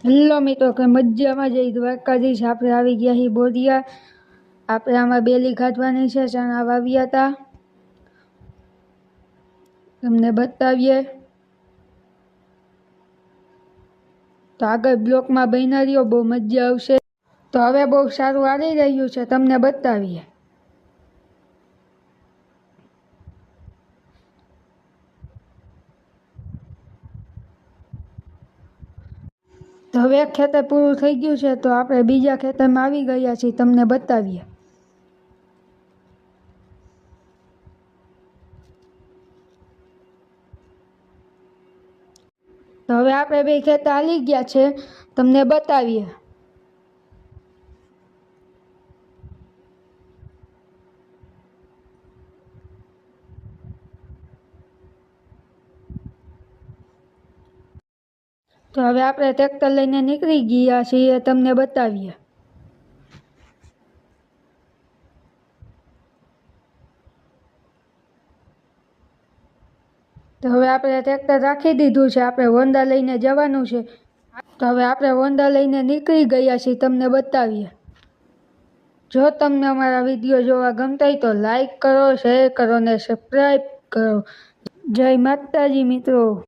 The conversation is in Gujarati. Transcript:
હેલો મિત્રો, કે મજામાં જઈ દ્વારકાધીશ આપણે આવી ગયા છીએ બોરિયા. આપણે આમાં બેલી કાઢવાની છે, ચણા વાવ્યા હતા, તમને બતાવીએ. તો આગળ બ્લોકમાં બન્યા રહ્યો, બહુ મજા આવશે. તો હવે બહુ સારું આવી રહ્યું છે, તમને બતાવીએ. તો હવે એક ખેતર પૂરું થઈ ગયું છે, તો આપણે બીજા ખેતરમાં આવી ગયા છીએ, તમને બતાવીએ. તો હવે આપણે બે ખેતર હાલી ગયા છે, તમને બતાવીએ. તો હવે આપણે ટ્રેક્ટર લઈને નીકળી ગયા છીએ, તમને બતાવીએ. તો હવે આપણે ટ્રેક્ટર રાખી દીધું છે, આપણે હોન્ડા લઈને જવાનું છે. તો હવે આપણે હોન્ડા લઈને નીકળી ગયા છીએ, તમને બતાવીએ. જો તમને અમારા વિડીયો જોવા ગમતા હોય તો લાઈક કરો, શેર કરો ને સબસ્ક્રાઈબ કરો. જય માતાજી મિત્રો.